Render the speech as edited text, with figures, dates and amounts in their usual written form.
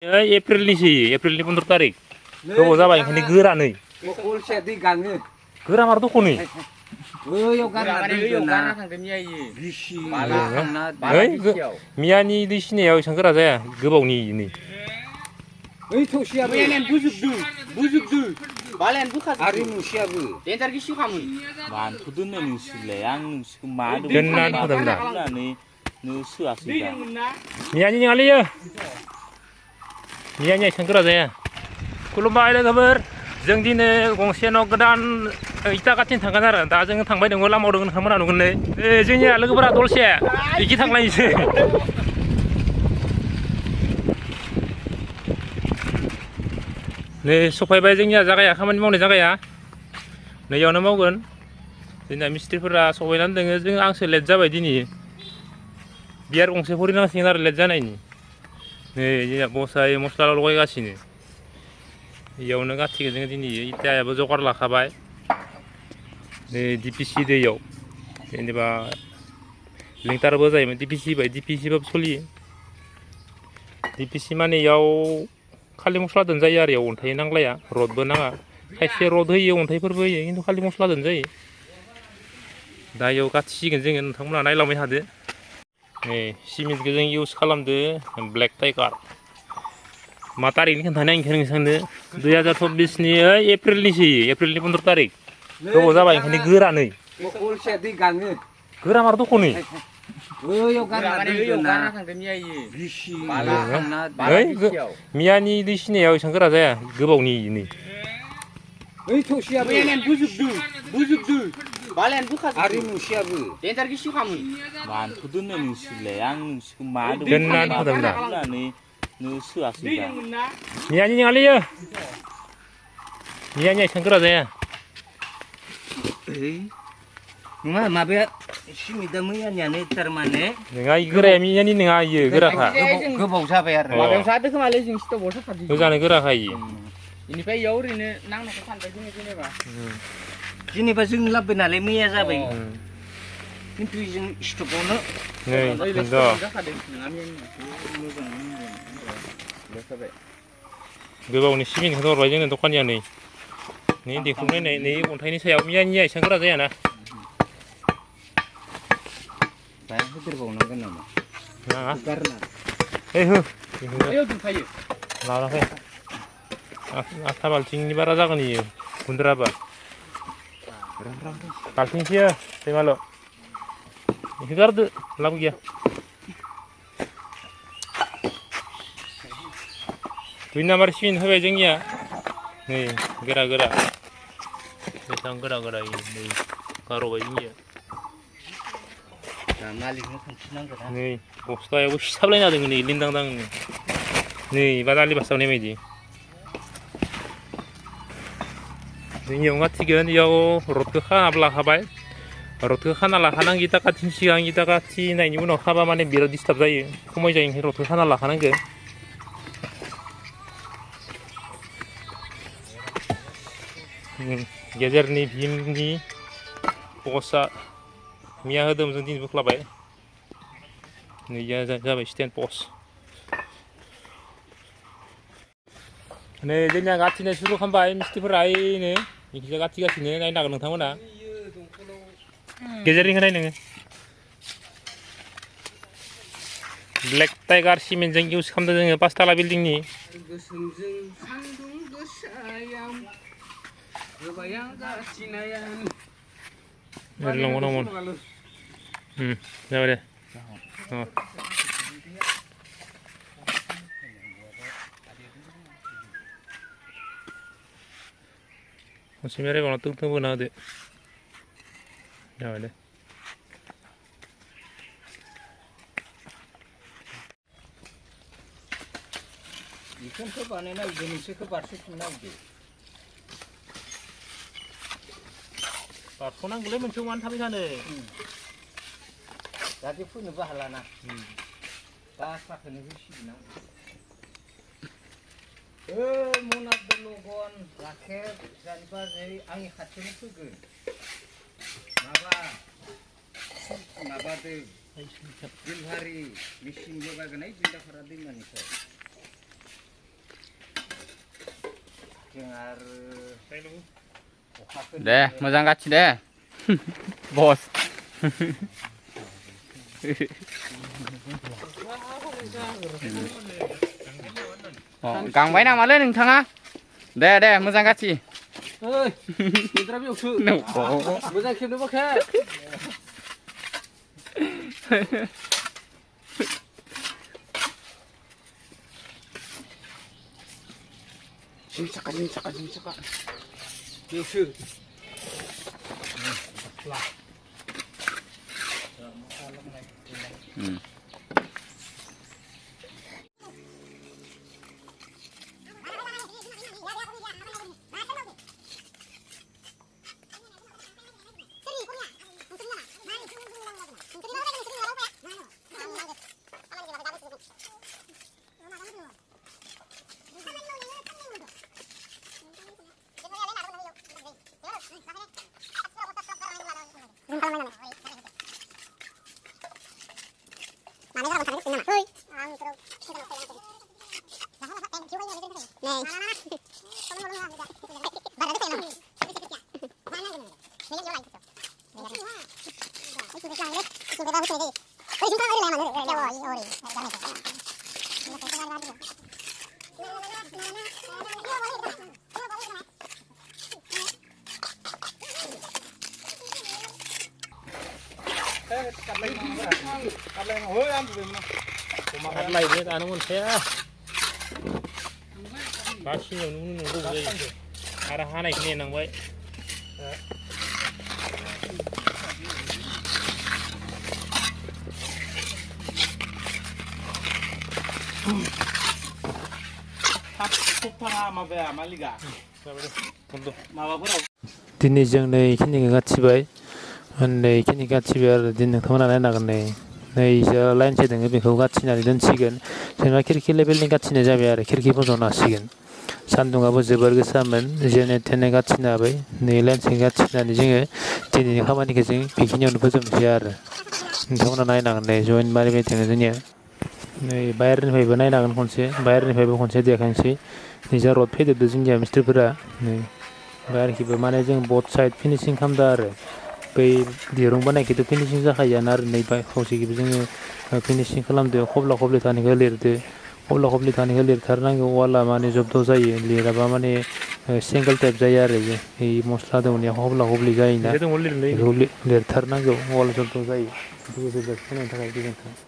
एप्रिलनि 15 तारिख गोबाव जाबाय ओंखायनो गोरानै गोरा मार दख'नै मियानि दै सिनायाव एसेबां गोरा जाया गोबावनि नै मियानि नङालै मियानि एसेबां गोरा जाया खुलुमबाय लोगोफोर जों दिनै गंसे न' गोदान इटा गाथिनो थांगोन आरो दा जों थांबाय दङ लामायाव दङ नोंथांमोना नुगोन नै जोंनिया लोगोफोरा दलसे इखि थांलायनोसै नै सफायबाय जोंनिया जागाया खामानि मावनाय जागाया नैयावनो मावगोन जोंना मिस्ट्रिफोरा सफायनानै दङ जों आंसो लेट जाबाय दिनै बियार गंसे फरिनांसिगोन आरो लेट जानायनि नै जोंना बसा मस्ला लगायगासिनो इयावनो गाथिगोन जोङो दिनै इटायाबो जगार लाखाबाय नै डिपिसि दैयाव जेनेबा लिंटारबो जायोमोन डिपिसि बाय डिपिसिबाबो सोलियो डिपिसि माने इयाव खालि मस्ला दोनजायो आरो इयाव अन्थाइ नांलाया रडबो नाङा खायसे रड होयो अन्थाइफोरबो होयो खिन्थु खालि मस्ला दोनजायो दा इयाव गाथिसिगोन जोङो नोंथांमोना नायलांबाय थादो नै सिमेन्टखौ जों इउज खालामदो ब्लेक टाइगार मा तारिखनि खोन्थानाय नोंथांनो 2024नि एप्रिलनि 15 तारिख गोबाव जाबाय ओंखायनो गोरानै गोरा मार दख'नै मियानि दै सिनायाव एसेबां गोरा जाया गोबावनि नै मियानि नङालै मियानि एसेबां गोरा जाया नङा माबाया सिमेन्टआ मैयानियानो थारमाने नङा गोराया मियानि नङा इयो गोराखा गोबाव जाबाय आरो माबायाव जादो खोमालै जों स्टपआव साफादि मोजाङानो गोराखा इयो बेनिफ्राय इयाव ओरैनो नांनायखौ सानबाय जोङो जेनेबा जों लाबोबाय नालाय मैया जाबाय खिन्थु जों स्टपआवनो गोबावनि सिमेन्टखौ हरबाय जोंनो दखानिया नै देखुंनायनाय नै अन्थाइनि सायाव मियानिया एसेबां गोरा जायाना होदेरबावनांगोन नामा लाना फै आथा बाल्थिंनि बारा जागोन इयो गुन्द्राबा बाल्थिंसो दैमाल' बेखौ गारदो लाब गैया 2 नाम्बार सिमेन्ट होबाय जोंनिया नै गोरा बेसेबां गोरा नै गारबाय जोंनिया मालिकनो खोन्थिनांगोन नै बस्थायावबो सिथाबलायना दङ नै लिंदांदां नै बादालि बास्तावनाय बायदि जोंनियाव गाथिगोन इयाव रडखौ खाना लाखाबाय रडखौ खाना लाखानांगौ इटा गाथिनि सिगां इटा गाथिनायनि उनाव खाबा माने बिराद डिस्टार्ब जायो खमाय जायो ओंखायनो रडखौ खाना लाखानांगौ गेजेरनि भीमनि पस्टआ मिया होदोंमोन जों दिनै बोख्लाबाय नै जाबाय स्टेन्ड पस्ट नै जोंनिया गाथिनाय सुरु खालामबाय मिस्ट्रिफोरा ओइनो इखिजा गाथिगासिनो नायनो हागोन नोंथांमोना गेजेरनिखौ नाय नोङो ब्लेक टाइगार सिमेन्टजों इउज खालामदों जोङो 5 ताला बिल्डिंनि जाबाय दे खनसे मेरायबावना थों बोना होदो जाबाय दे बेखौनोथ' बानायना होदो नोंसोरखौ बारस'फिनना होदो बारस'नांगौलै मोनसे मानो थाबाय थानो जाहाथे फैनोबो हालाना बासाखौनो होसिगोन मनाबो लगन गाखेर जेनेबा आंनि खाथियावनो फैगोन माबादो दिलहारि मेचिन जगायगोन जिल्लाफोरा दैमानिफ्राय जों आरो अखाफोर दे मोजां गाथि दे बस गांबाय नामालै नोंथाङा दे दे मोजां गाथि ओइ बेद्रा बेयावसो मोजां खेबनोबा खेब Jing caka. Beewsो Lainnya anu montaya. Basin yang nunggu jadi. Arah mana ini nang baik. Dini जों नै खिनिखौ गाथिबाय नै खिनि गाथिबाय आरो दिनै नोंथांमोना नायनांगोन नै लाइनसे दोङो बेखौ गाथिनानै दोनसिगोन जोंना खिरखि लेभेलनि गाथिनाय जाबाय आरो खिरखि फसंनो हासिगोन सान्दुंआबो जोबोर गोसामोन जेने थेने गाथिनो हाबाय नै लाइनसे गाथिनानै जोङो दिनैनि खामानिखौ जों बेखिनियावनो फोजोबनोसै आरो नोंथांमोना नायनांगोन नै जइन मारिबाय दोङो जोंनिया नै बाहेरनिफ्रायबो नायनांगोन खनसे बाहेरनिफ्रायबो खनसे देखायनोसै निजा रड फैदेरदो जोंनिया मिस्ट्रिफोरा नै बाहेरखिबो माने जों बथ साइड फिनिसिं खालामदो आरो बै दिरुं बानायखैथ' फिनिसिं जाखायोआनो आरो नै खावसेखिबो जोङो फिनिसिं खालामदो खब्ला खब्लि थानायखौ लिरदो खब्ला खब्लि थानायखौ लिरथारनांगौ वाला माने जब्द जायो लिराबा माने सिंगोल टाइप जायो आरो बै मस्ला दौनाया खब्ला खब्लि जायोना बेखौ लिरथारनांगौ वाल जब्द जायो बेखौ जोबोद होनायनि थाखाय गोजोन्थों